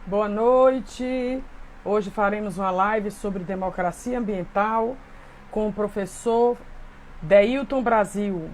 Boa noite. Hoje faremos uma live sobre democracia ambiental com o professor Deilton Brasil.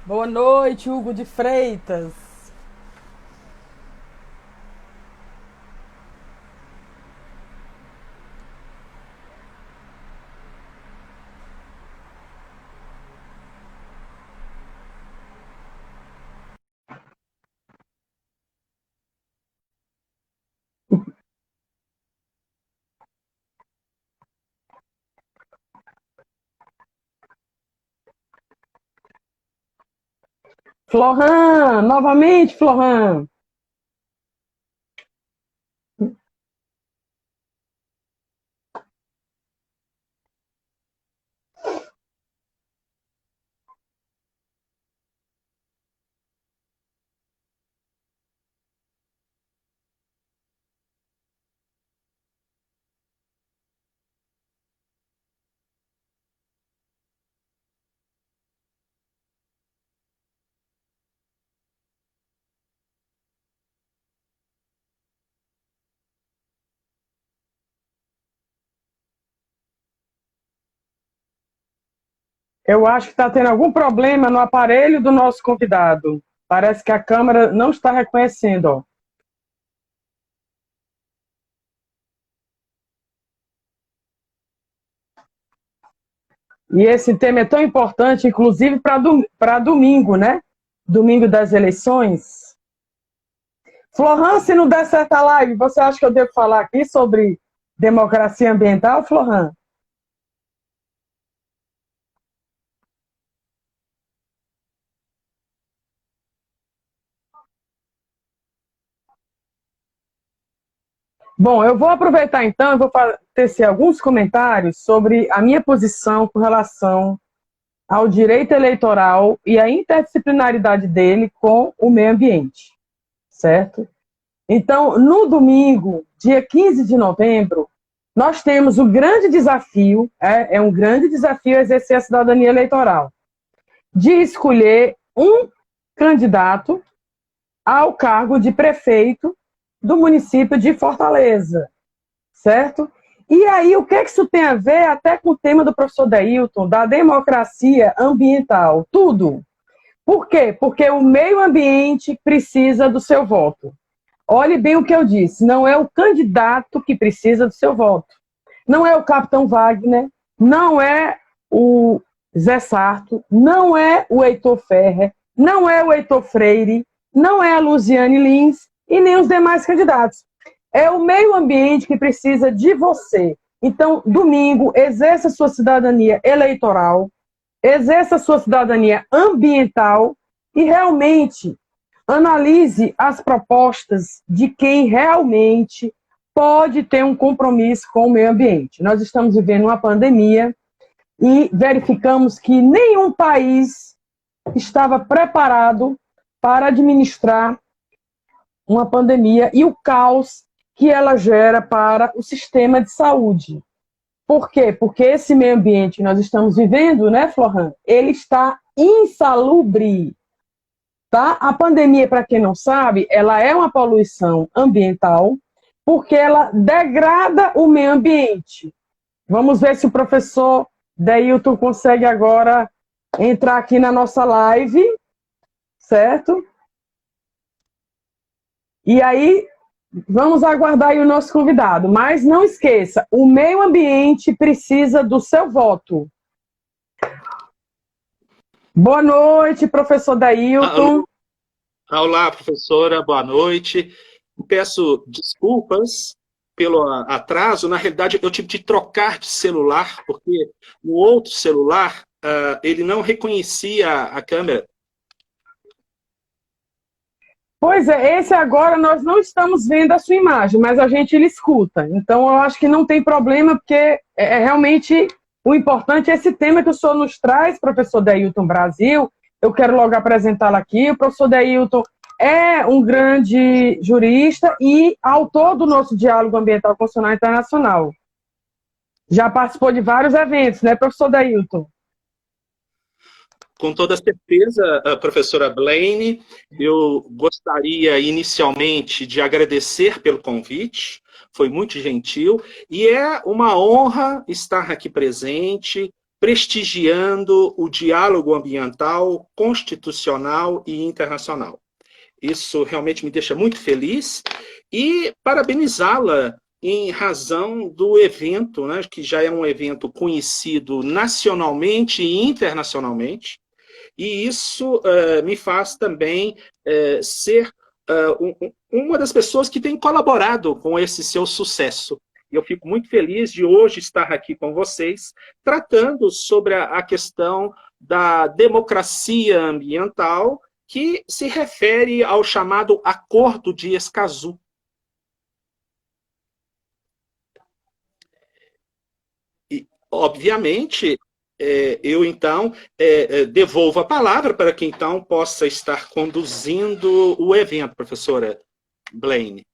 Boa noite, Hugo de Freitas. Florhan, novamente, Florhan. Eu acho que está tendo algum problema no aparelho do nosso convidado. Parece que a câmera não está reconhecendo, ó. E esse tema é tão importante, inclusive para domingo, né? Domingo das eleições. Florhan, se não der certa live, você acha que eu devo falar aqui sobre democracia ambiental, Florhan? Bom, eu vou aproveitar então e vou tecer alguns comentários sobre a minha posição com relação ao direito eleitoral e a interdisciplinaridade dele com o meio ambiente, certo? Então, no domingo, dia 15 de novembro, nós temos o grande desafio, é um grande desafio exercer a cidadania eleitoral, de escolher um candidato ao cargo de prefeito do município de Fortaleza, certo? E aí, o que isso tem a ver até com o tema do professor Deilton, da democracia ambiental? Tudo. Por quê? Porque o meio ambiente precisa do seu voto. Olhe bem o que eu disse, não é o candidato que precisa do seu voto. Não é o capitão Wagner, não é o Zé Sarto, não é o Heitor Ferrer, não é o Heitor Freire, não é a Luziane Lins e nem os demais candidatos. É o meio ambiente que precisa de você. Então, domingo, exerça sua cidadania eleitoral, exerça sua cidadania ambiental e realmente analise as propostas de quem realmente pode ter um compromisso com o meio ambiente. Nós estamos vivendo uma pandemia e verificamos que nenhum país estava preparado para administrar uma pandemia e o caos que ela gera para o sistema de saúde. Por quê? Porque esse meio ambiente que nós estamos vivendo, né, Florhan, ele está insalubre. Tá? A pandemia, para quem não sabe, ela é uma poluição ambiental porque ela degrada o meio ambiente. Vamos ver se o professor Deilton consegue agora entrar aqui na nossa live, certo? E aí, vamos aguardar aí o nosso convidado. Mas não esqueça, o meio ambiente precisa do seu voto. Boa noite, professor Deilton. Olá, professora, boa noite. Peço desculpas pelo atraso. Na realidade, eu tive de trocar de celular, porque no outro celular ele não reconhecia a câmera. Pois é, esse agora nós não estamos vendo a sua imagem, mas a gente lhe escuta. Então eu acho que não tem problema, porque realmente o importante é esse tema que o senhor nos traz, professor Deilton Brasil. Eu quero logo apresentá-lo aqui. O professor Deilton é um grande jurista e autor do nosso Diálogo Ambiental Constitucional Internacional. Já participou de vários eventos, né, professor Deilton? Com toda certeza, professora Blaine, eu gostaria inicialmente de agradecer pelo convite, foi muito gentil, e é uma honra estar aqui presente, prestigiando o diálogo ambiental, constitucional e internacional. Isso realmente me deixa muito feliz e parabenizá-la em razão do evento, né, que já é um evento conhecido nacionalmente e internacionalmente, e isso me faz também ser uma das pessoas que tem colaborado com esse seu sucesso. Eu fico muito feliz de hoje estar aqui com vocês, tratando sobre a questão da democracia ambiental, que se refere ao chamado Acordo de Escazú. E, obviamente, eu então devolvo a palavra para que então possa estar conduzindo o evento, professora Blaine.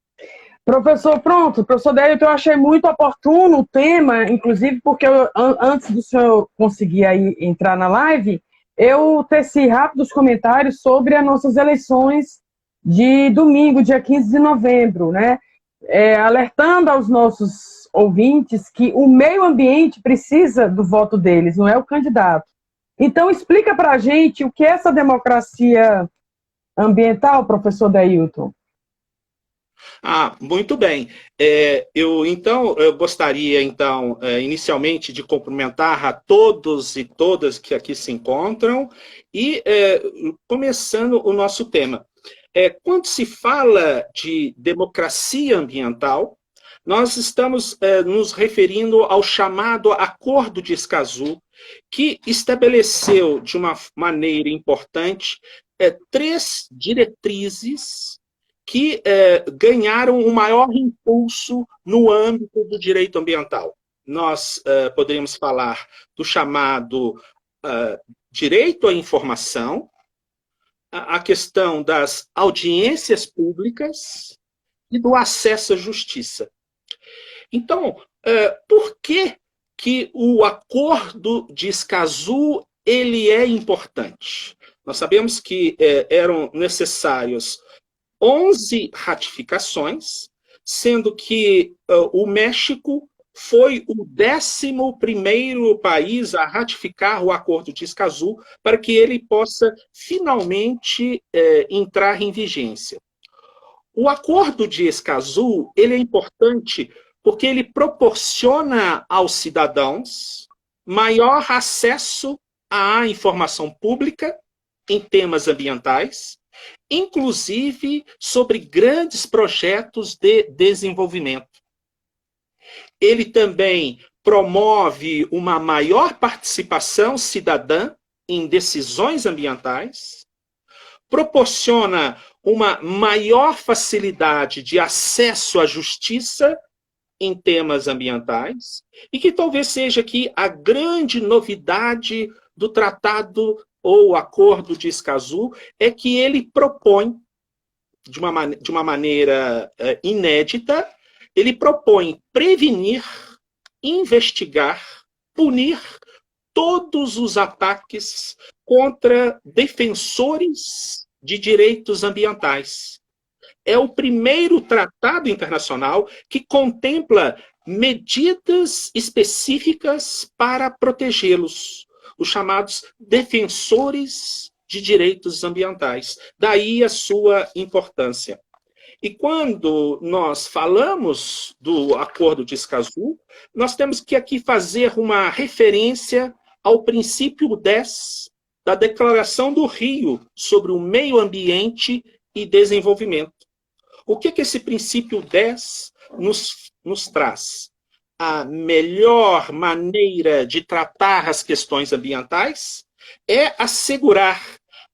Professor, pronto, professor Délio, eu achei muito oportuno o tema, inclusive porque antes do senhor conseguir aí entrar na live, eu teci rápidos comentários sobre as nossas eleições de domingo, dia 15 de novembro, né? Alertando aos nossos ouvintes que o meio ambiente precisa do voto deles, não é o candidato. Então, explica para a gente o que é essa democracia ambiental, professor Deilton. Muito bem. Eu gostaria, então, inicialmente de cumprimentar a todos e todas que aqui se encontram e começando o nosso tema. Quando se fala de democracia ambiental, nós estamos nos referindo ao chamado Acordo de Escazú, que estabeleceu de uma maneira importante três diretrizes que ganharam um maior impulso no âmbito do direito ambiental. Nós poderíamos falar do chamado direito à informação, a questão das audiências públicas e do acesso à justiça. Então, por que o Acordo de Escazú ele é importante? Nós sabemos que eram necessários 11 ratificações, sendo que o México foi o 11º país a ratificar o Acordo de Escazú para que ele possa finalmente entrar em vigência. O Acordo de Escazú ele é importante porque ele proporciona aos cidadãos maior acesso à informação pública em temas ambientais, inclusive sobre grandes projetos de desenvolvimento. Ele também promove uma maior participação cidadã em decisões ambientais, proporciona uma maior facilidade de acesso à justiça em temas ambientais, e que talvez seja aqui a grande novidade do Tratado ou Acordo de Escazú, é que ele propõe, de uma maneira inédita, ele propõe prevenir, investigar, punir todos os ataques contra defensores de direitos ambientais. É o primeiro tratado internacional que contempla medidas específicas para protegê-los, os chamados defensores de direitos ambientais. Daí a sua importância. E quando nós falamos do Acordo de Escazú, nós temos que aqui fazer uma referência ao princípio 10 da Declaração do Rio sobre o Meio Ambiente e desenvolvimento. O que esse princípio 10 nos traz? A melhor maneira de tratar as questões ambientais é assegurar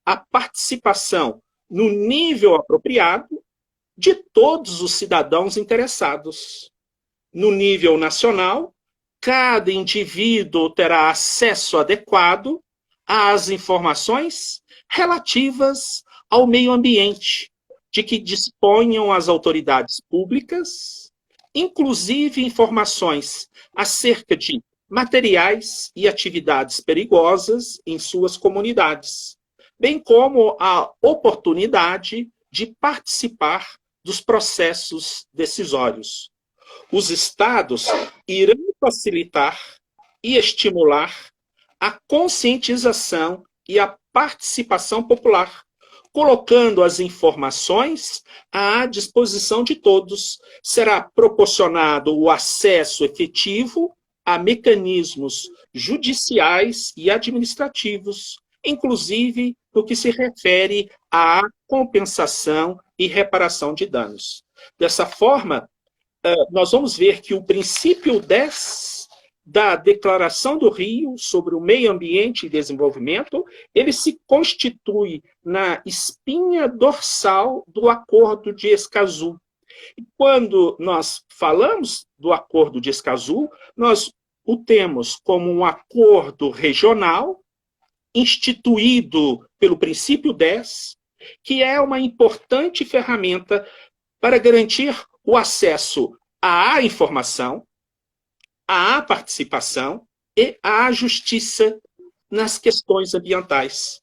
a participação no nível apropriado de todos os cidadãos interessados. No nível nacional, cada indivíduo terá acesso adequado às informações relativas ao meio ambiente, de que disponham as autoridades públicas, inclusive informações acerca de materiais e atividades perigosas em suas comunidades, bem como a oportunidade de participar dos processos decisórios. Os estados irão facilitar e estimular a conscientização e a participação popular, colocando as informações à disposição de todos. Será proporcionado o acesso efetivo a mecanismos judiciais e administrativos, inclusive no que se refere à compensação e reparação de danos. Dessa forma, nós vamos ver que o princípio 10 da Declaração do Rio sobre o Meio Ambiente e Desenvolvimento, ele se constitui na espinha dorsal do Acordo de Escazú. E quando nós falamos do Acordo de Escazú, nós o temos como um acordo regional, instituído pelo princípio 10, que é uma importante ferramenta para garantir o acesso à informação, à participação e à justiça nas questões ambientais.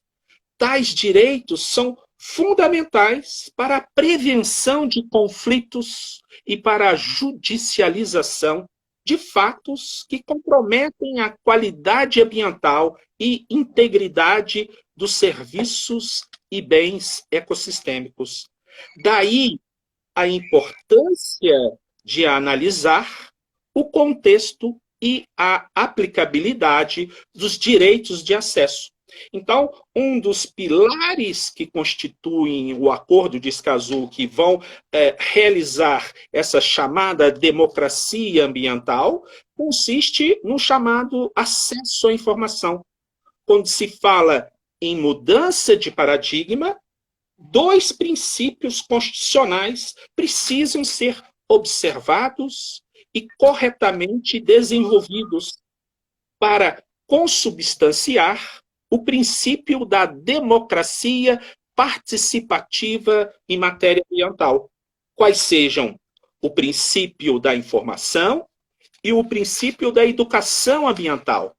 Tais direitos são fundamentais para a prevenção de conflitos e para a judicialização de fatos que comprometem a qualidade ambiental e integridade dos serviços e bens ecossistêmicos. Daí a importância de analisar o contexto e a aplicabilidade dos direitos de acesso. Então, um dos pilares que constituem o Acordo de Escazú, que vão realizar essa chamada democracia ambiental, consiste no chamado acesso à informação. Quando se fala em mudança de paradigma, dois princípios constitucionais precisam ser observados e corretamente desenvolvidos para consubstanciar o princípio da democracia participativa em matéria ambiental, quais sejam o princípio da informação e o princípio da educação ambiental.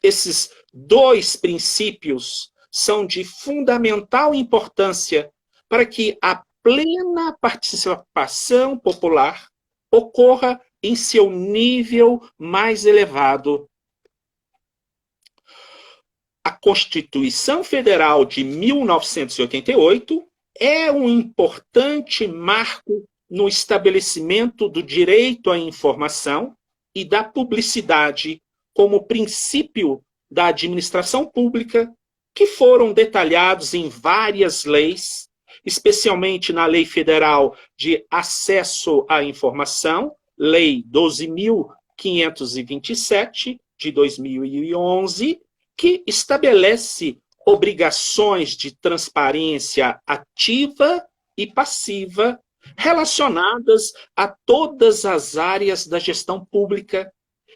Esses dois princípios são de fundamental importância para que a plena participação popular ocorra em seu nível mais elevado. A Constituição Federal de 1988 é um importante marco no estabelecimento do direito à informação e da publicidade como princípio da administração pública, que foram detalhados em várias leis, especialmente na Lei Federal de Acesso à Informação, Lei 12.527, de 2011, que estabelece obrigações de transparência ativa e passiva relacionadas a todas as áreas da gestão pública,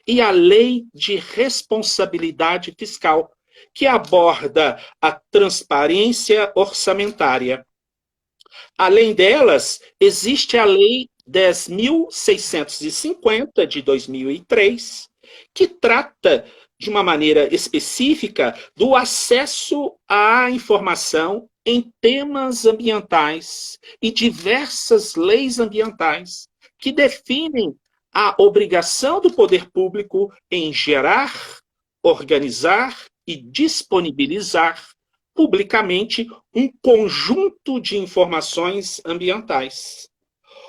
e a Lei de Responsabilidade Fiscal, que aborda a transparência orçamentária. Além delas, existe a Lei 10.650, de 2003, que trata de uma maneira específica do acesso à informação em temas ambientais e diversas leis ambientais que definem a obrigação do poder público em gerar, organizar e disponibilizar publicamente um conjunto de informações ambientais.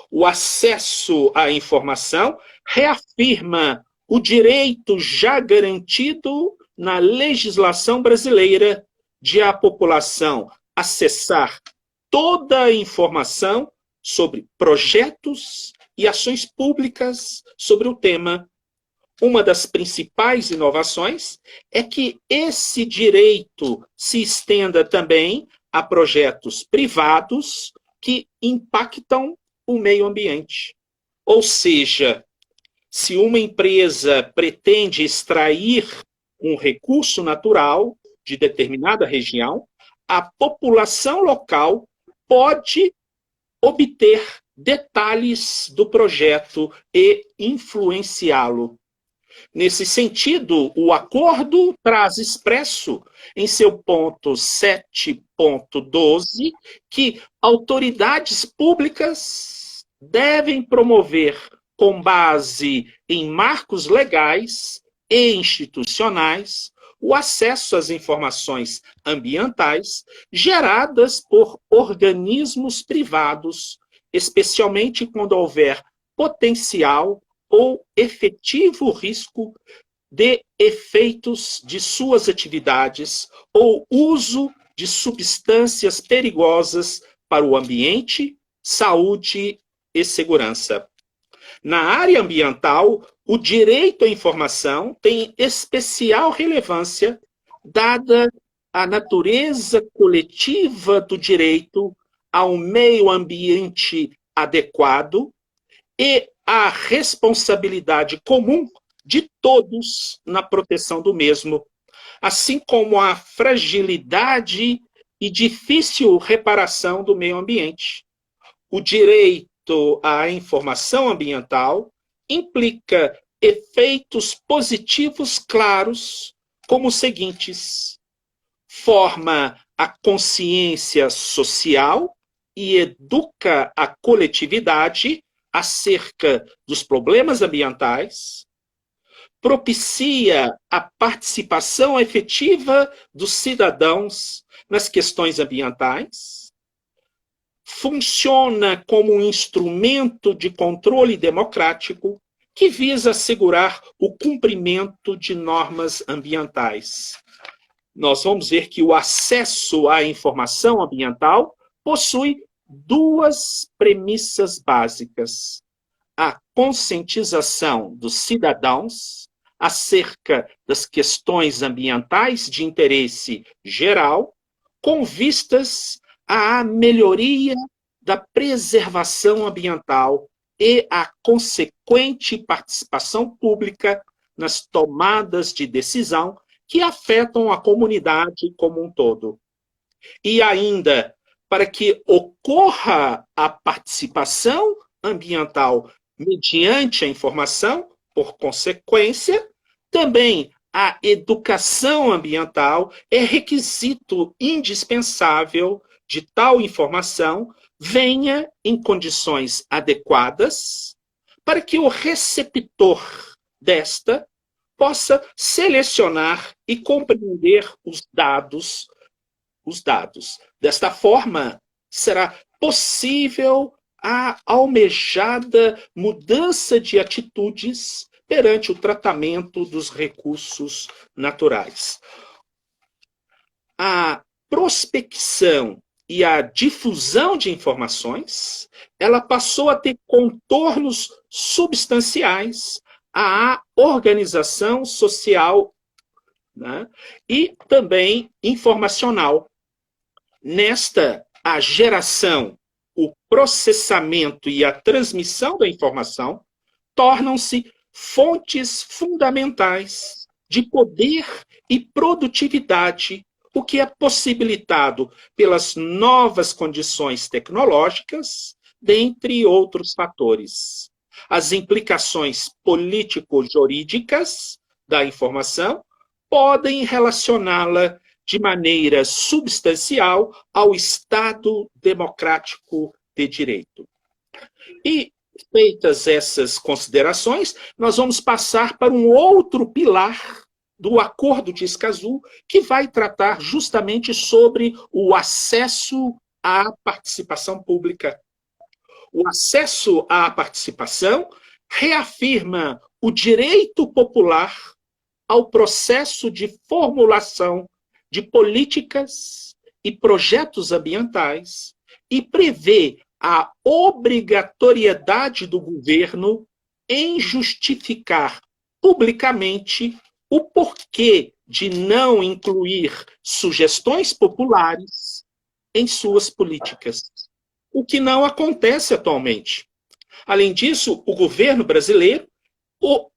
O acesso à informação reafirma o direito já garantido na legislação brasileira de a população acessar toda a informação sobre projetos e ações públicas sobre o tema. Uma das principais inovações é que esse direito se estenda também a projetos privados que impactam o meio ambiente. Ou seja, se uma empresa pretende extrair um recurso natural de determinada região, a população local pode obter detalhes do projeto e influenciá-lo. Nesse sentido, o acordo traz expresso em seu ponto 7.12 que autoridades públicas devem promover, com base em marcos legais e institucionais, o acesso às informações ambientais geradas por organismos privados, especialmente quando houver potencial ou efetivo risco de efeitos de suas atividades ou uso de substâncias perigosas para o ambiente, saúde e segurança. Na área ambiental, o direito à informação tem especial relevância, dada a natureza coletiva do direito ao meio ambiente adequado e a responsabilidade comum de todos na proteção do mesmo, assim como a fragilidade e difícil reparação do meio ambiente. O direito à informação ambiental implica efeitos positivos claros, como os seguintes: forma a consciência social e educa a coletividade acerca dos problemas ambientais, propicia a participação efetiva dos cidadãos nas questões ambientais, funciona como um instrumento de controle democrático que visa assegurar o cumprimento de normas ambientais. Nós vamos ver que o acesso à informação ambiental possui duas premissas básicas: a conscientização dos cidadãos acerca das questões ambientais de interesse geral, com vistas à melhoria da preservação ambiental e à consequente participação pública nas tomadas de decisão que afetam a comunidade como um todo. E ainda, para que ocorra a participação ambiental mediante a informação, por consequência, também a educação ambiental é requisito indispensável de tal informação venha em condições adequadas para que o receptor desta possa selecionar e compreender os dados. Desta forma, será possível a almejada mudança de atitudes perante o tratamento dos recursos naturais. A prospecção e a difusão de informações, ela passou a ter contornos substanciais à organização social, né, e também informacional. Nesta, a geração, o processamento e a transmissão da informação tornam-se fontes fundamentais de poder e produtividade, o que é possibilitado pelas novas condições tecnológicas, dentre outros fatores. As implicações político-jurídicas da informação podem relacioná-la de maneira substancial ao Estado democrático de direito. E, feitas essas considerações, nós vamos passar para um outro pilar do Acordo de Escazú, que vai tratar justamente sobre o acesso à participação pública. O acesso à participação reafirma o direito popular ao processo de formulação de políticas e projetos ambientais e prevê a obrigatoriedade do governo em justificar publicamente o porquê de não incluir sugestões populares em suas políticas, o que não acontece atualmente. Além disso, o governo brasileiro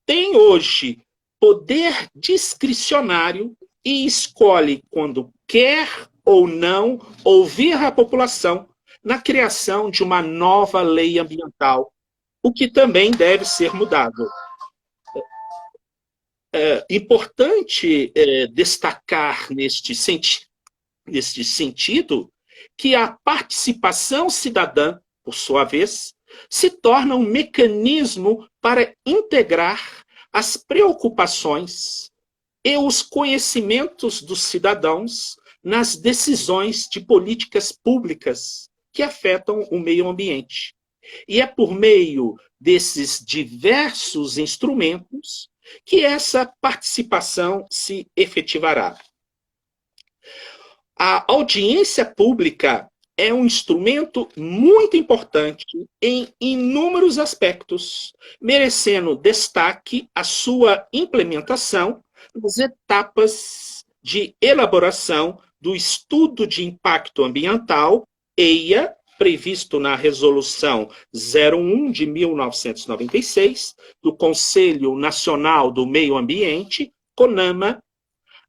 tem hoje poder discricionário e escolhe quando quer ou não ouvir a população na criação de uma nova lei ambiental, o que também deve ser mudado. É importante destacar neste sentido que a participação cidadã, por sua vez, se torna um mecanismo para integrar as preocupações e os conhecimentos dos cidadãos nas decisões de políticas públicas que afetam o meio ambiente. E é por meio desses diversos instrumentos que essa participação se efetivará. A audiência pública é um instrumento muito importante em inúmeros aspectos, merecendo destaque a sua implementação nas etapas de elaboração do Estudo de Impacto Ambiental, EIA, previsto na Resolução 01 de 1996, do Conselho Nacional do Meio Ambiente, CONAMA,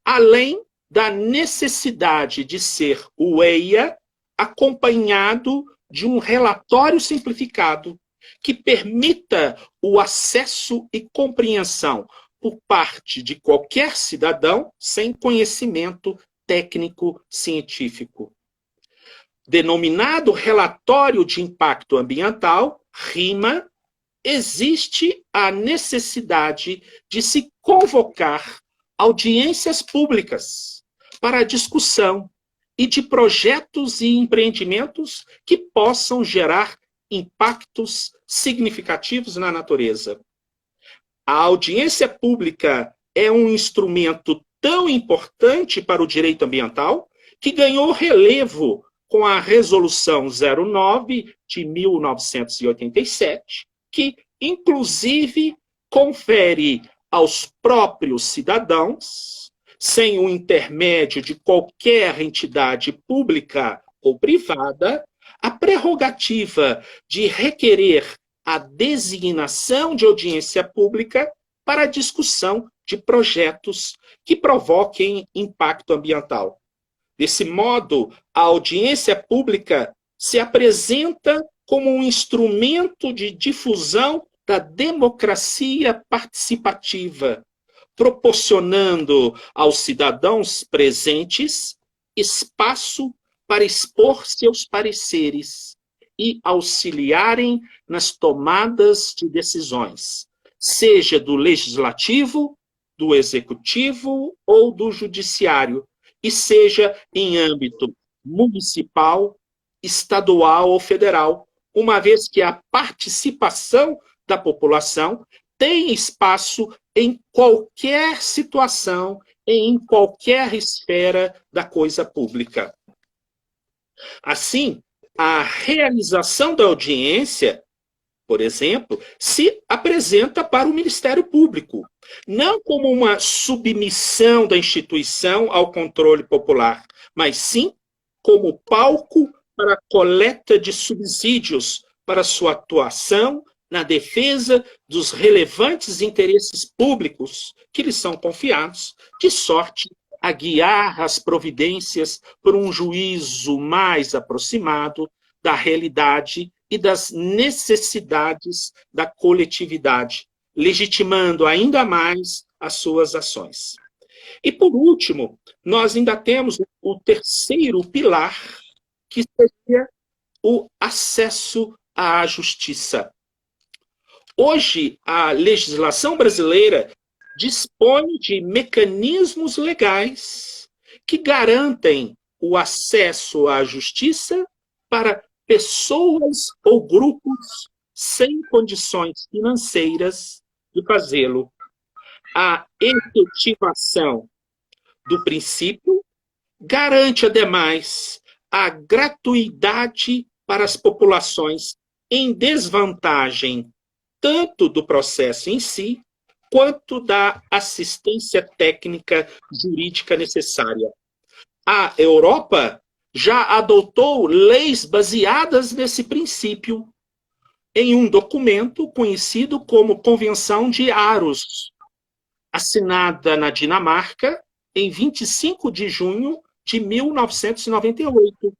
além da necessidade de ser o EIA acompanhado de um relatório simplificado que permita o acesso e compreensão por parte de qualquer cidadão sem conhecimento técnico científico. Denominado Relatório de Impacto Ambiental, RIMA, existe a necessidade de se convocar audiências públicas para a discussão e de projetos e empreendimentos que possam gerar impactos significativos na natureza. A audiência pública é um instrumento tão importante para o direito ambiental que ganhou relevo com a Resolução 09 de 1987, que, inclusive, confere aos próprios cidadãos, sem o intermédio de qualquer entidade pública ou privada, a prerrogativa de requerer a designação de audiência pública para a discussão de projetos que provoquem impacto ambiental. Desse modo, a audiência pública se apresenta como um instrumento de difusão da democracia participativa, proporcionando aos cidadãos presentes espaço para expor seus pareceres e auxiliarem nas tomadas de decisões, seja do legislativo, do executivo ou do judiciário, e seja em âmbito municipal, estadual ou federal, uma vez que a participação da população tem espaço em qualquer situação e em qualquer esfera da coisa pública. Assim, a realização da audiência, por exemplo, se apresenta para o Ministério Público, não como uma submissão da instituição ao controle popular, mas sim como palco para a coleta de subsídios para sua atuação na defesa dos relevantes interesses públicos que lhes são confiados, de sorte a guiar as providências por um juízo mais aproximado da realidade e das necessidades da coletividade, legitimando ainda mais as suas ações. E, por último, nós ainda temos o terceiro pilar, que seria o acesso à justiça. Hoje, a legislação brasileira dispõe de mecanismos legais que garantem o acesso à justiça para pessoas ou grupos sem condições financeiras de fazê-lo. A efetivação do princípio garante, ademais, a gratuidade para as populações em desvantagem tanto do processo em si, quanto da assistência técnica jurídica necessária. A Europa já adotou leis baseadas nesse princípio em um documento conhecido como Convenção de Aarhus, assinada na Dinamarca em 25 de junho de 1998,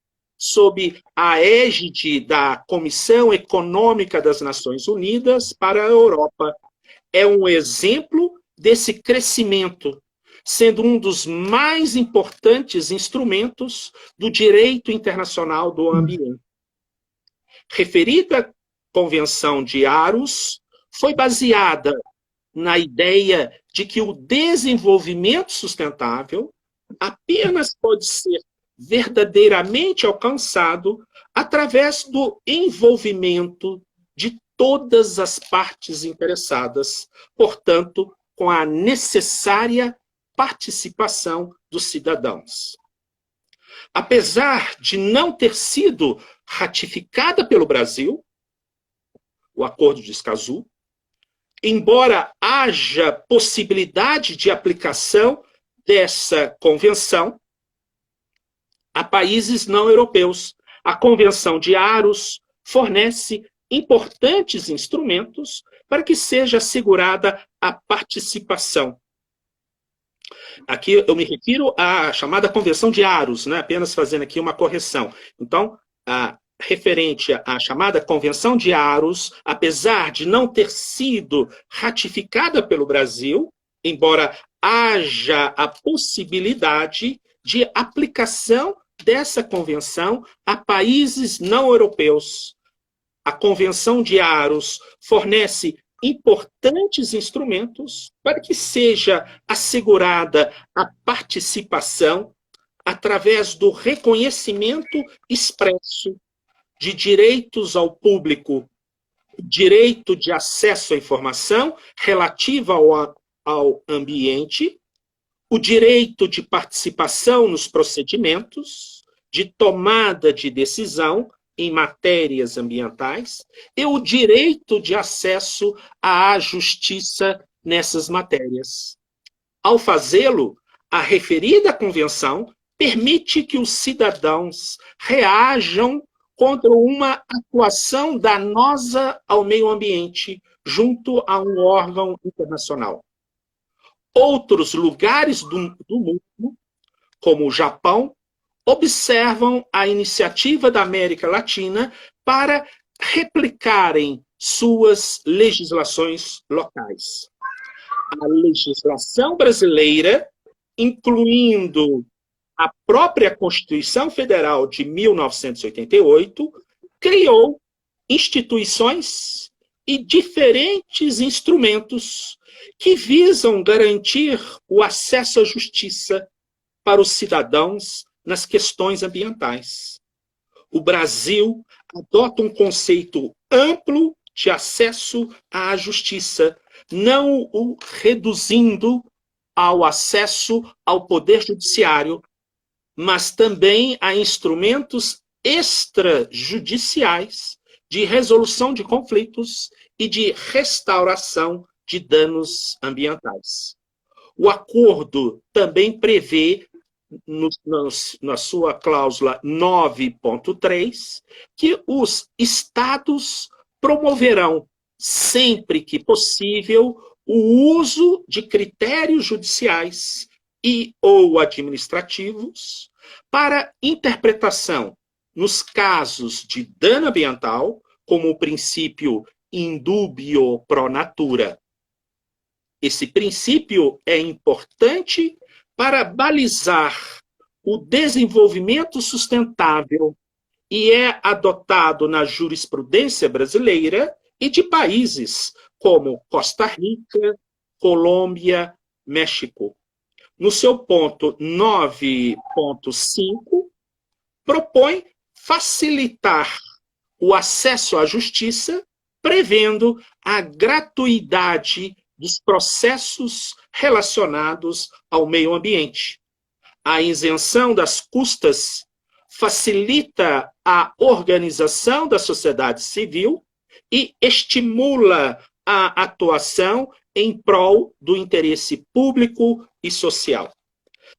sob a égide da Comissão Econômica das Nações Unidas para a Europa. É um exemplo desse crescimento, sendo um dos mais importantes instrumentos do direito internacional do ambiente. Referida Convenção de Aarhus foi baseada na ideia de que o desenvolvimento sustentável apenas pode ser verdadeiramente alcançado através do envolvimento de todas as partes interessadas, portanto, com a necessária participação dos cidadãos. Apesar de não ter sido ratificada pelo Brasil, o Acordo de Escazú, embora haja possibilidade de aplicação dessa convenção a países não europeus, a Convenção de Aarhus fornece importantes instrumentos para que seja assegurada a participação. Aqui eu me refiro à chamada Convenção de Aarhus, né? Apenas fazendo aqui uma correção. Então, referente à chamada Convenção de Aarhus, apesar de não ter sido ratificada pelo Brasil, embora haja a possibilidade de aplicação dessa convenção a países não europeus. A Convenção de Aarhus fornece importantes instrumentos para que seja assegurada a participação através do reconhecimento expresso de direitos ao público, direito de acesso à informação relativa ao ambiente, o direito de participação nos procedimentos, de tomada de decisão em matérias ambientais e o direito de acesso à justiça nessas matérias. Ao fazê-lo, a referida convenção permite que os cidadãos reajam contra uma atuação danosa ao meio ambiente junto a um órgão internacional. Outros lugares do mundo, como o Japão, observam a iniciativa da América Latina para replicarem suas legislações locais. A legislação brasileira, incluindo a própria Constituição Federal de 1988, criou instituições e diferentes instrumentos que visam garantir o acesso à justiça para os cidadãos nas questões ambientais. O Brasil adota um conceito amplo de acesso à justiça, não o reduzindo ao acesso ao poder judiciário, mas também a instrumentos extrajudiciais de resolução de conflitos e de restauração de danos ambientais. O acordo também prevê, na sua cláusula 9.3, que os estados promoverão, sempre que possível, o uso de critérios judiciais e ou administrativos para interpretação nos casos de dano ambiental, como o princípio in dubio pro natura. Esse princípio é importante para balizar o desenvolvimento sustentável e é adotado na jurisprudência brasileira e de países como Costa Rica, Colômbia, México. No seu ponto 9.5, propõe facilitar o acesso à justiça, prevendo a gratuidade dos processos relacionados ao meio ambiente, a isenção das custas facilita a organização da sociedade civil e estimula a atuação em prol do interesse público e social.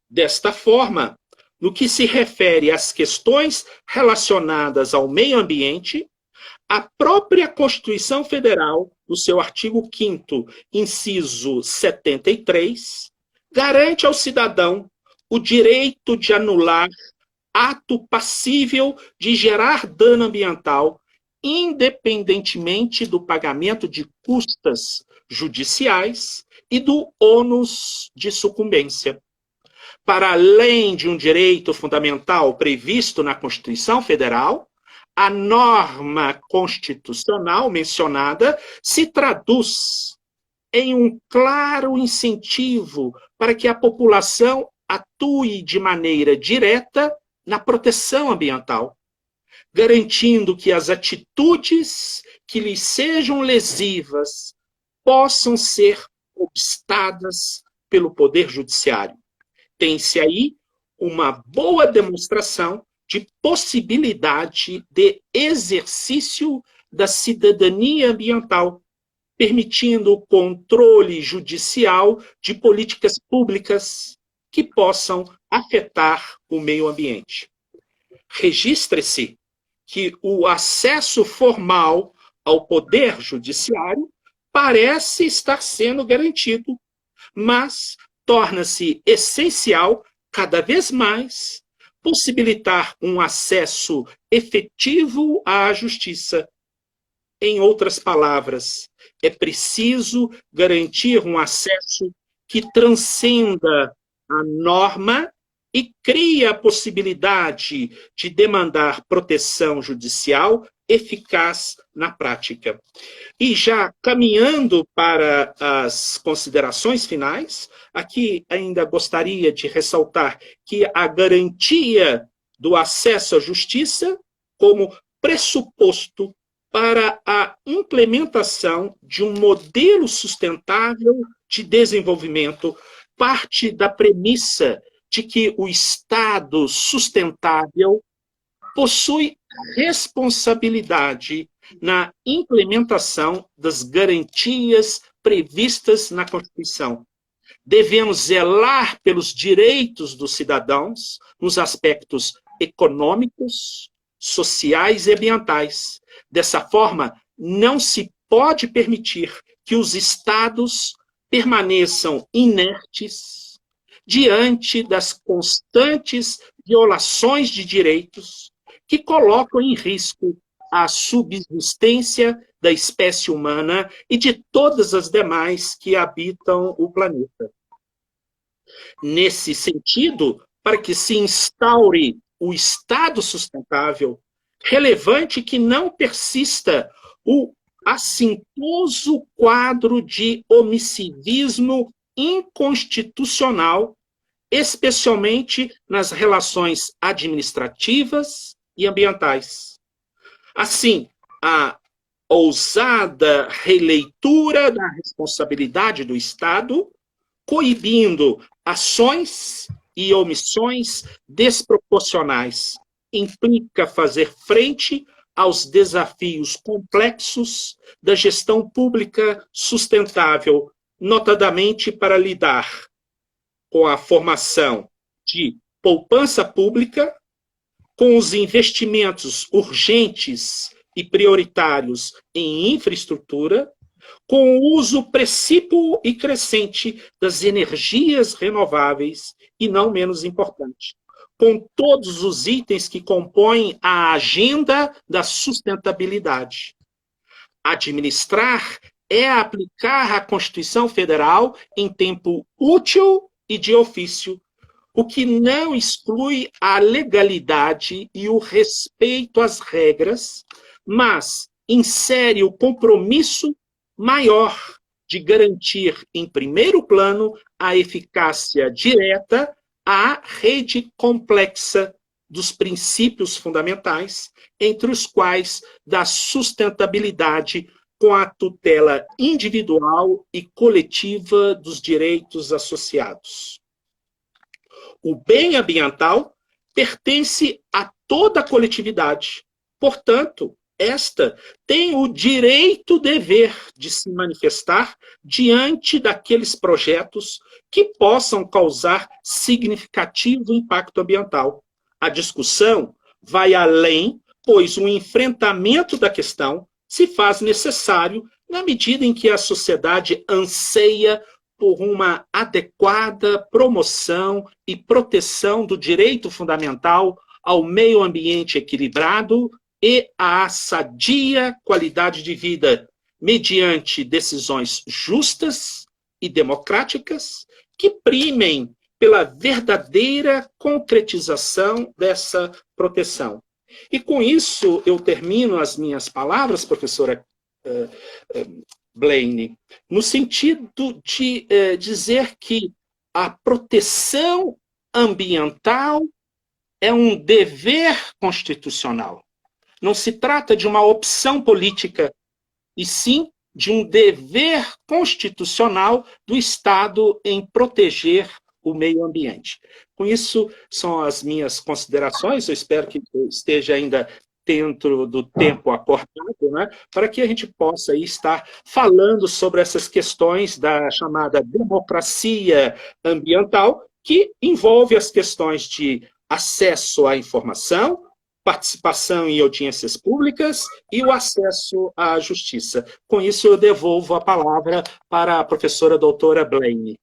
Desta forma, no que se refere às questões relacionadas ao meio ambiente, a própria Constituição Federal, no seu artigo 5º, inciso 73, garante ao cidadão o direito de anular ato passível de gerar dano ambiental, independentemente do pagamento de custas judiciais e do ônus de sucumbência. Para além de um direito fundamental previsto na Constituição Federal, a norma constitucional mencionada se traduz em um claro incentivo para que a população atue de maneira direta na proteção ambiental, garantindo que as atitudes que lhes sejam lesivas possam ser obstadas pelo Poder Judiciário. Tem-se aí uma boa demonstração de possibilidade de exercício da cidadania ambiental, permitindo o controle judicial de políticas públicas que possam afetar o meio ambiente. Registre-se que o acesso formal ao Poder Judiciário parece estar sendo garantido, mas torna-se essencial, cada vez mais, possibilitar um acesso efetivo à justiça. Em outras palavras, é preciso garantir um acesso que transcenda a norma e crie a possibilidade de demandar proteção judicial eficaz na prática. E já caminhando para as considerações finais, aqui ainda gostaria de ressaltar que a garantia do acesso à justiça como pressuposto para a implementação de um modelo sustentável de desenvolvimento parte da premissa de que o Estado sustentável possui responsabilidade na implementação das garantias previstas na Constituição. Devemos zelar pelos direitos dos cidadãos nos aspectos econômicos, sociais e ambientais. Dessa forma, não se pode permitir que os Estados permaneçam inertes diante das constantes violações de direitos que colocam em risco a subsistência da espécie humana e de todas as demais que habitam o planeta. Nesse sentido, para que se instaure o Estado sustentável, relevante que não persista o assintoso quadro de omissivismo inconstitucional, especialmente nas relações administrativas e ambientais. Assim, a ousada releitura da responsabilidade do Estado, coibindo ações e omissões desproporcionais, implica fazer frente aos desafios complexos da gestão pública sustentável, notadamente para lidar com a formação de poupança pública, com os investimentos urgentes e prioritários em infraestrutura, com o uso precípuo e crescente das energias renováveis e, não menos importante, com todos os itens que compõem a agenda da sustentabilidade. Administrar é aplicar a Constituição Federal em tempo útil e de ofício, o que não exclui a legalidade e o respeito às regras, mas insere o compromisso maior de garantir, em primeiro plano, a eficácia direta à rede complexa dos princípios fundamentais, entre os quais da sustentabilidade com a tutela individual e coletiva dos direitos associados. O bem ambiental pertence a toda a coletividade. Portanto, esta tem o direito-dever de se manifestar diante daqueles projetos que possam causar significativo impacto ambiental. A discussão vai além, pois o enfrentamento da questão se faz necessário na medida em que a sociedade anseia por uma adequada promoção e proteção do direito fundamental ao meio ambiente equilibrado e à sadia qualidade de vida, mediante decisões justas e democráticas que primem pela verdadeira concretização dessa proteção. E com isso eu termino as minhas palavras, professora Blaine, no sentido de dizer que a proteção ambiental é um dever constitucional. Não se trata de uma opção política, e sim de um dever constitucional do Estado em proteger o meio ambiente. Com isso, são as minhas considerações. Eu espero que esteja ainda dentro do tempo acordado, né, para que a gente possa aí estar falando sobre essas questões da chamada democracia ambiental, que envolve as questões de acesso à informação, participação em audiências públicas e o acesso à justiça. Com isso, eu devolvo a palavra para a professora doutora Blaine.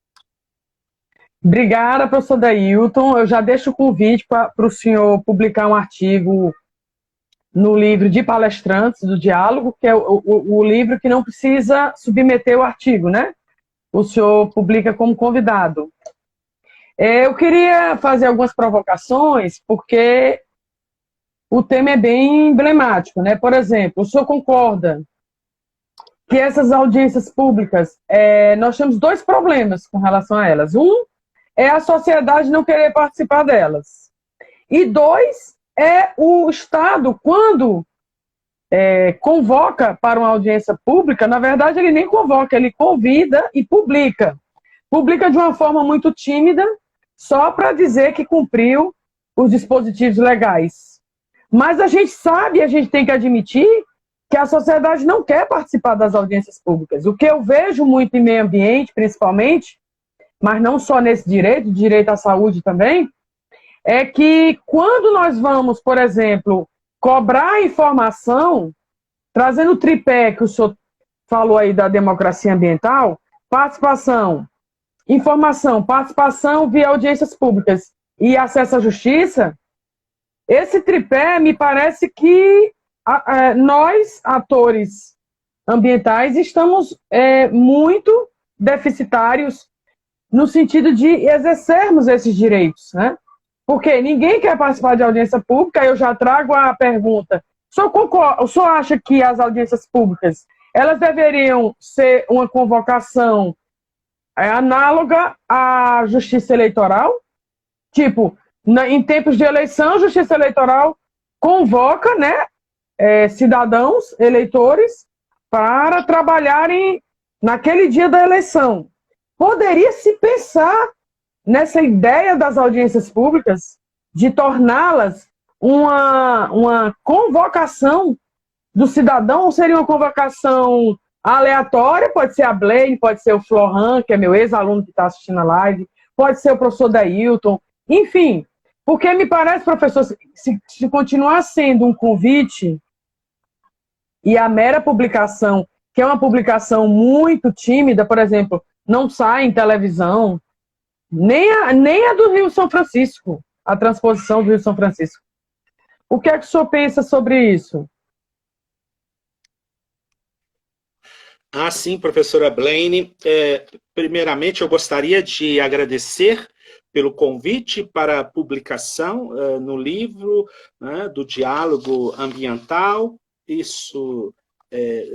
Obrigada, professor Dailton. Eu já deixo o convite para o senhor publicar um artigo no livro de palestrantes do Diálogo, que é o livro que não precisa submeter o artigo, né? O senhor publica como convidado. Eu queria fazer algumas provocações, porque o tema é bem emblemático, né? Por exemplo, o senhor concorda que essas audiências públicas, nós temos dois problemas com relação a elas. Um é a sociedade não querer participar delas. E dois, é o Estado, quando convoca para uma audiência pública, na verdade ele nem convoca, ele convida e publica. Publica de uma forma muito tímida, só para dizer que cumpriu os dispositivos legais. Mas a gente sabe, a gente tem que admitir que a sociedade não quer participar das audiências públicas. O que eu vejo muito em meio ambiente, principalmente, mas não só nesse direito à saúde também, é que quando nós vamos, por exemplo, cobrar informação, trazendo o tripé que o senhor falou aí da democracia ambiental, participação, informação, participação via audiências públicas e acesso à justiça, esse tripé me parece que nós, atores ambientais, estamos muito deficitários no sentido de exercermos esses direitos, né? Porque ninguém quer participar de audiência pública, eu já trago a pergunta. O senhor acha que as audiências públicas, elas deveriam ser uma convocação análoga à justiça eleitoral? Tipo, em tempos de eleição, a justiça eleitoral convoca, né, cidadãos, eleitores, para trabalharem naquele dia da eleição. Poderia se pensar nessa ideia das audiências públicas, de torná-las uma convocação do cidadão, ou seria uma convocação aleatória? Pode ser a Blaine, pode ser o Florhan, que é meu ex-aluno que está assistindo a live, pode ser o professor Dailton, enfim, porque me parece, professor, se continuar sendo um convite e a mera publicação, que é uma publicação muito tímida, por exemplo, não sai em televisão, nem a do Rio São Francisco, a transposição do Rio São Francisco. O que é que o senhor pensa sobre isso? Sim, professora Blaine. Primeiramente, eu gostaria de agradecer pelo convite para a publicação no livro, né, do Diálogo Ambiental. Isso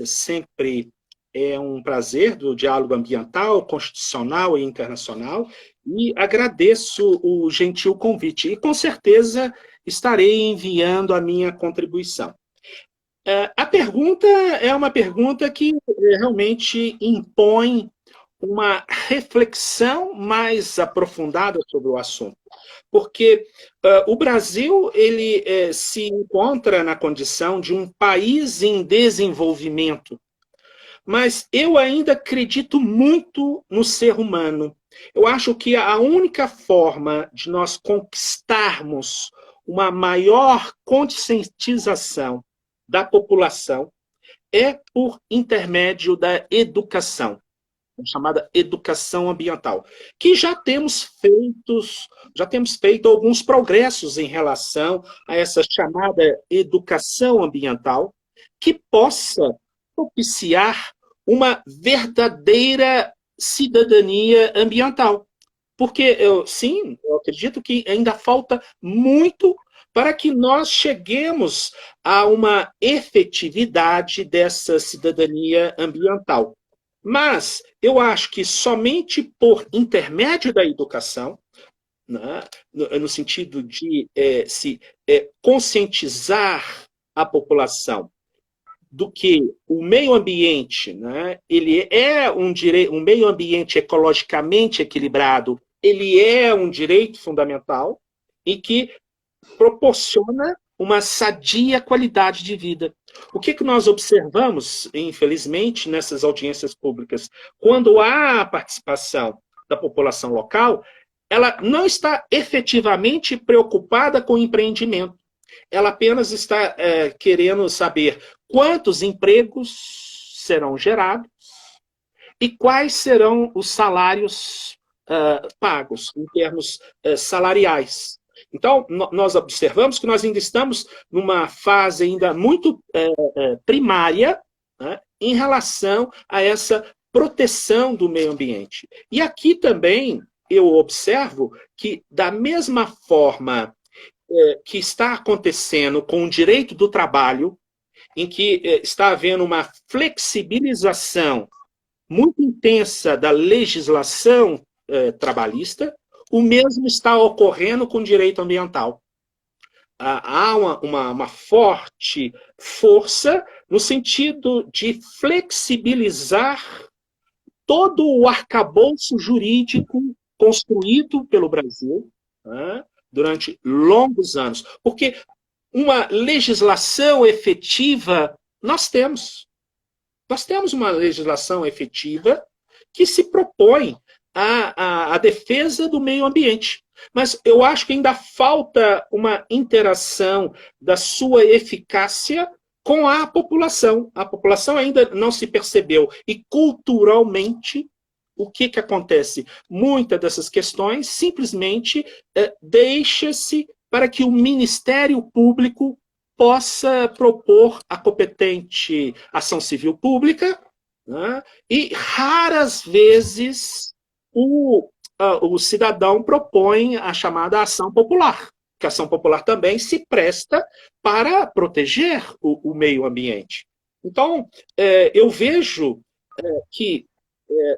sempre é um prazer, do diálogo ambiental, constitucional e internacional, e agradeço o gentil convite. E, com certeza, estarei enviando a minha contribuição. A pergunta é uma pergunta que realmente impõe uma reflexão mais aprofundada sobre o assunto. Porque o Brasil ele se encontra na condição de um país em desenvolvimento, mas eu ainda acredito muito no ser humano. Eu acho que a única forma de nós conquistarmos uma maior conscientização da população é por intermédio da educação, chamada educação ambiental, que já temos feito alguns progressos em relação a essa chamada educação ambiental, que possa propiciar uma verdadeira cidadania ambiental. Porque eu acredito que ainda falta muito para que nós cheguemos a uma efetividade dessa cidadania ambiental. Mas eu acho que somente por intermédio da educação, né, no sentido de se conscientizar a população do que o meio ambiente, né, ele é um meio ambiente ecologicamente equilibrado, ele é um direito fundamental e que proporciona uma sadia qualidade de vida. O que nós observamos, infelizmente, nessas audiências públicas? Quando há a participação da população local, ela não está efetivamente preocupada com o empreendimento. Ela apenas está querendo saber quantos empregos serão gerados e quais serão os salários pagos, em termos salariais. Então, nós observamos que nós ainda estamos numa fase ainda muito primária, né, em relação a essa proteção do meio ambiente. E aqui também eu observo que, da mesma forma que está acontecendo com o direito do trabalho, em que está havendo uma flexibilização muito intensa da legislação trabalhista, o mesmo está ocorrendo com o direito ambiental. Há uma forte força no sentido de flexibilizar todo o arcabouço jurídico construído pelo Brasil, né, durante longos anos. Porque uma legislação efetiva nós temos. Nós temos uma legislação efetiva que se propõe a defesa do meio ambiente. Mas eu acho que ainda falta uma interação da sua eficácia com a população. A população ainda não se percebeu. E culturalmente, o que acontece? Muitas dessas questões simplesmente deixa-se para que o Ministério Público possa propor a competente ação civil pública, né? E raras vezes o cidadão propõe a chamada ação popular, que a ação popular também se presta para proteger o meio ambiente. Então, eu vejo que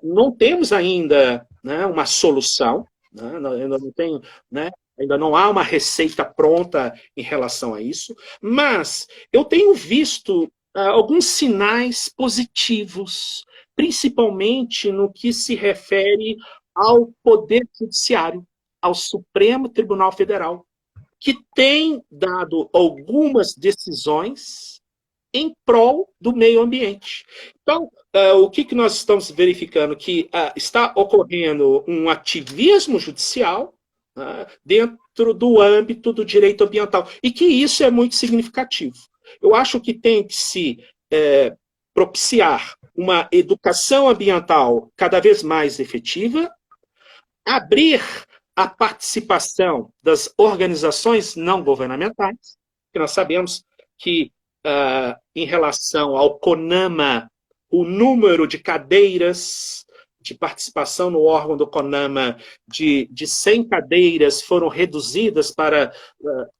não temos ainda, né, uma solução, né, ainda não tenho, né, ainda não há uma receita pronta em relação a isso, mas eu tenho visto alguns sinais positivos, principalmente no que se refere ao Poder Judiciário, ao Supremo Tribunal Federal, que tem dado algumas decisões em prol do meio ambiente. Então, o que nós estamos verificando? Que está ocorrendo um ativismo judicial dentro do âmbito do direito ambiental, e que isso é muito significativo. Eu acho que tem que se propiciar uma educação ambiental cada vez mais efetiva, abrir a participação das organizações não governamentais, que nós sabemos que, em relação ao CONAMA, o número de cadeiras de participação no órgão do CONAMA de 100 cadeiras foram reduzidas para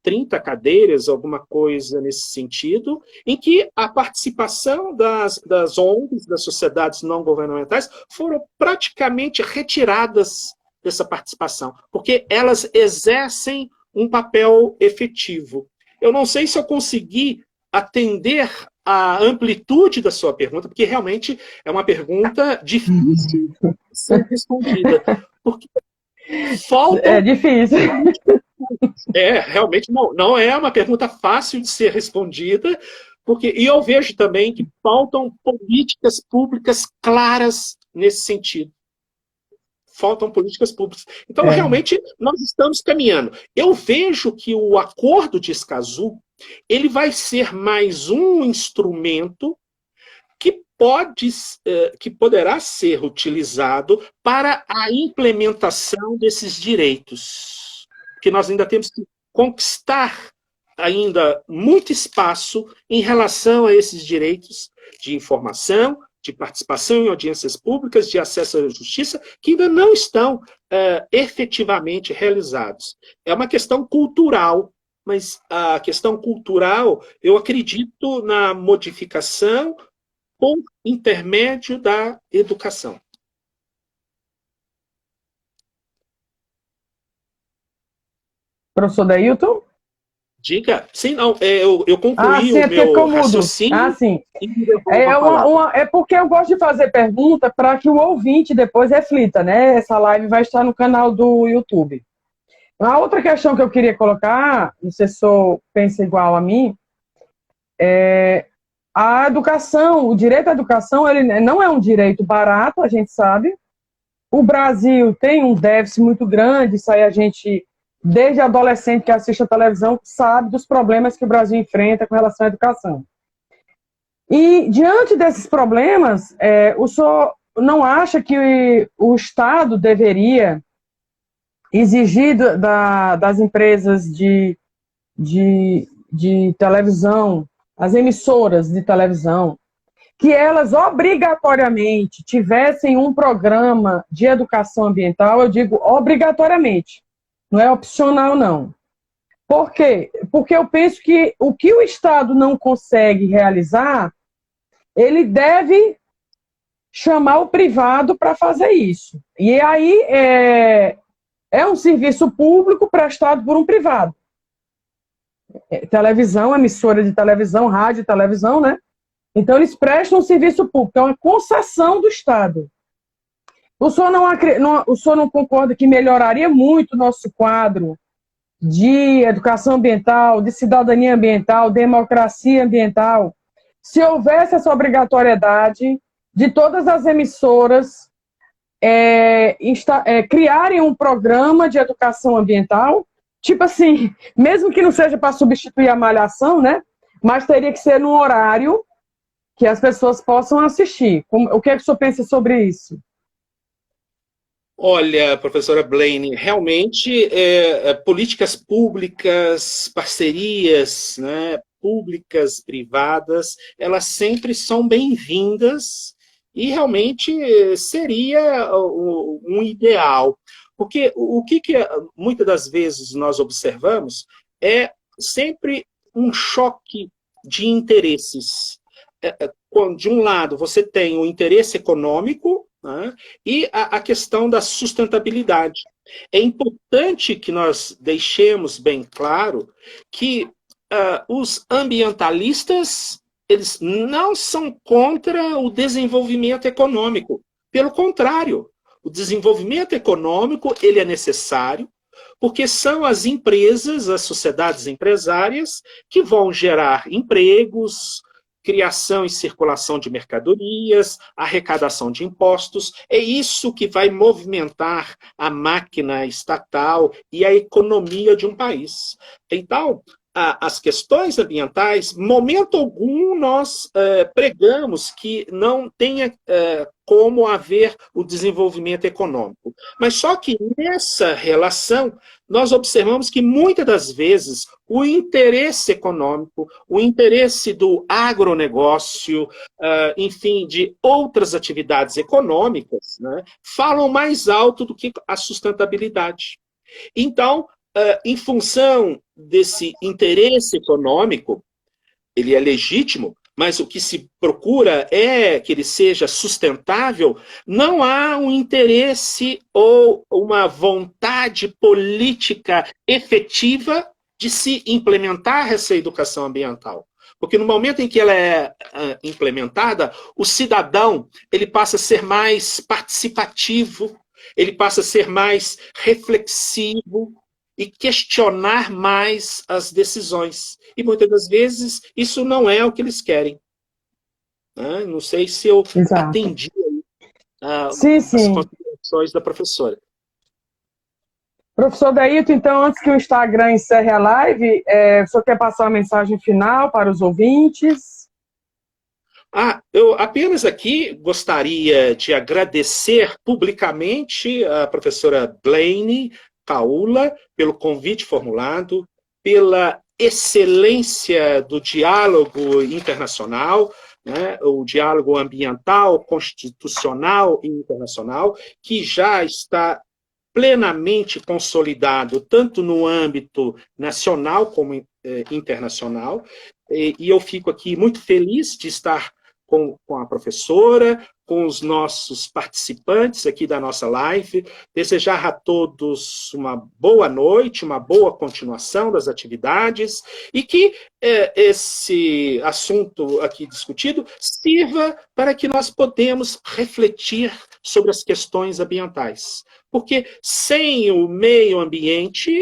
30 cadeiras, alguma coisa nesse sentido, em que a participação das ONGs, das sociedades não governamentais, foram praticamente retiradas dessa participação, porque elas exercem um papel efetivo. Eu não sei se eu consegui atender à amplitude da sua pergunta, porque realmente é uma pergunta difícil de ser respondida. Porque É difícil. Realmente não é uma pergunta fácil de ser respondida, e eu vejo também que faltam políticas públicas claras nesse sentido. Faltam políticas públicas. Então, realmente, nós estamos caminhando. Eu vejo que o Acordo de Escazú ele vai ser mais um instrumento que poderá ser utilizado para a implementação desses direitos, que nós ainda temos que conquistar ainda muito espaço em relação a esses direitos de informação, de participação em audiências públicas, de acesso à justiça, que ainda não estão efetivamente realizados. É uma questão cultural, mas a questão cultural, eu acredito na modificação por intermédio da educação. Professor Dailton? Diga. Sim, não, eu concluí sim, o meu raciocínio. Sim. É porque eu gosto de fazer pergunta para que o ouvinte depois reflita, né? Essa live vai estar no canal do YouTube. A outra questão que eu queria colocar, não sei se o senhor pensa igual a mim, a educação, o direito à educação, ele não é um direito barato, a gente sabe. O Brasil tem um déficit muito grande, isso aí a gente, desde adolescente que assiste a televisão, sabe dos problemas que o Brasil enfrenta com relação à educação. E, diante desses problemas, o senhor não acha que o Estado deveria exigir das empresas de televisão, as emissoras de televisão, que elas obrigatoriamente tivessem um programa de educação ambiental? Eu digo obrigatoriamente, não é opcional, não. Por quê? Porque eu penso que o que o Estado não consegue realizar, ele deve chamar o privado para fazer isso. E aí é um serviço público prestado por um privado. Televisão, emissora de televisão, rádio e televisão, né? Então, eles prestam um serviço público, é uma concessão do Estado. O senhor não concorda que melhoraria muito o nosso quadro de educação ambiental, de cidadania ambiental, democracia ambiental, se houvesse essa obrigatoriedade de todas as emissoras criarem um programa de educação ambiental, tipo assim, mesmo que não seja para substituir a malhação, né? Mas teria que ser num horário que as pessoas possam assistir. O que é que o senhor pensa sobre isso? Olha, professora Blaine, realmente políticas públicas, parcerias, né, públicas, privadas, elas sempre são bem-vindas e realmente seria um ideal. Porque o que muitas das vezes nós observamos é sempre um choque de interesses. De um lado, você tem o interesse econômico, né, e a questão da sustentabilidade. É importante que nós deixemos bem claro que os ambientalistas eles não são contra o desenvolvimento econômico. Pelo contrário, o desenvolvimento econômico ele é necessário porque são as empresas, as sociedades empresárias que vão gerar empregos, criação e circulação de mercadorias, arrecadação de impostos. É isso que vai movimentar a máquina estatal e a economia de um país. Então, as questões ambientais, momento algum nós pregamos que não tenha como haver o desenvolvimento econômico. Mas só que nessa relação, nós observamos que muitas das vezes o interesse econômico, o interesse do agronegócio, enfim, de outras atividades econômicas, né, falam mais alto do que a sustentabilidade. Então, em função desse interesse econômico, ele é legítimo, mas o que se procura é que ele seja sustentável, não há um interesse ou uma vontade política efetiva de se implementar essa educação ambiental. Porque no momento em que ela é implementada, o cidadão ele passa a ser mais participativo, ele passa a ser mais reflexivo e questionar mais as decisões. E muitas das vezes isso não é o que eles querem. Né? Não sei se eu Exato. atendi Sim, as sim. considerações da professora. Professor Dailton, então, antes que o Instagram encerre a live, o senhor quer passar uma mensagem final para os ouvintes? Eu apenas aqui gostaria de agradecer publicamente a professora Blaine Paula pelo convite formulado, pela excelência do diálogo internacional, né, o diálogo ambiental, constitucional e internacional, que já está plenamente consolidado, tanto no âmbito nacional como internacional, e eu fico aqui muito feliz de estar com a professora, com os nossos participantes aqui da nossa live, desejar a todos uma boa noite, uma boa continuação das atividades, e que esse assunto aqui discutido sirva para que nós podemos refletir sobre as questões ambientais. Porque sem o meio ambiente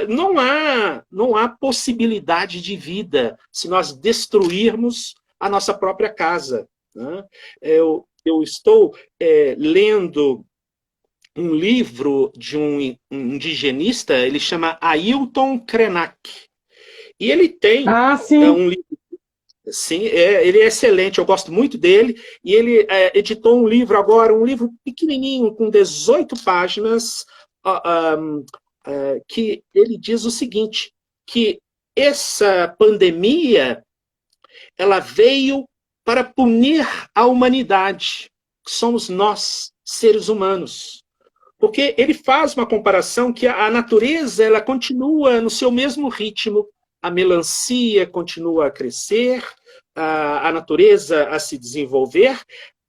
não há possibilidade de vida se nós destruirmos a nossa própria casa. Né? Eu estou lendo um livro de um indigenista, ele chama Ailton Krenak. E ele tem Sim. um livro. Sim, ele é excelente, eu gosto muito dele, e ele editou um livro agora, um livro pequenininho, com 18 páginas, que ele diz o seguinte, que essa pandemia, ela veio para punir a humanidade, que somos nós, seres humanos. Porque ele faz uma comparação que a natureza ela continua no seu mesmo ritmo, a melancia continua a crescer, a natureza a se desenvolver.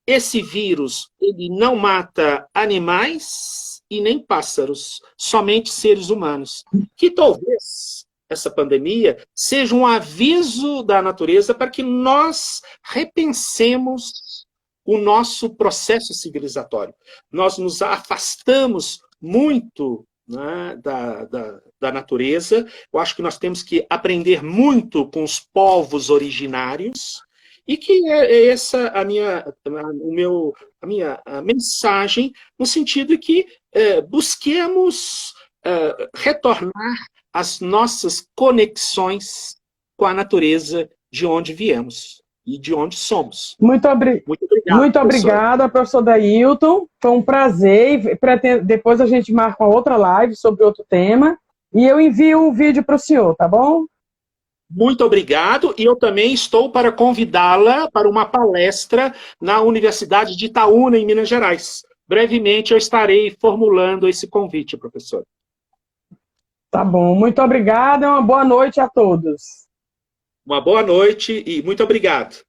Esse vírus ele não mata animais e nem pássaros, somente seres humanos. Que talvez essa pandemia seja um aviso da natureza para que nós repensemos o nosso processo civilizatório. Nós nos afastamos muito, né, da natureza. Eu acho que nós temos que aprender muito com os povos originários, e que é essa a minha mensagem, no sentido de que busquemos retornar às nossas conexões com a natureza de onde viemos e de onde somos. Muito obrigado, muito obrigada, professor Dailton. Foi um prazer. Depois a gente marca uma outra live sobre outro tema. E eu envio um vídeo para o senhor, tá bom? Muito obrigado. E eu também estou para convidá-la para uma palestra na Universidade de Itaúna, em Minas Gerais. Brevemente eu estarei formulando esse convite, professor. Tá bom. Muito obrigada e uma boa noite a todos. Uma boa noite e muito obrigado.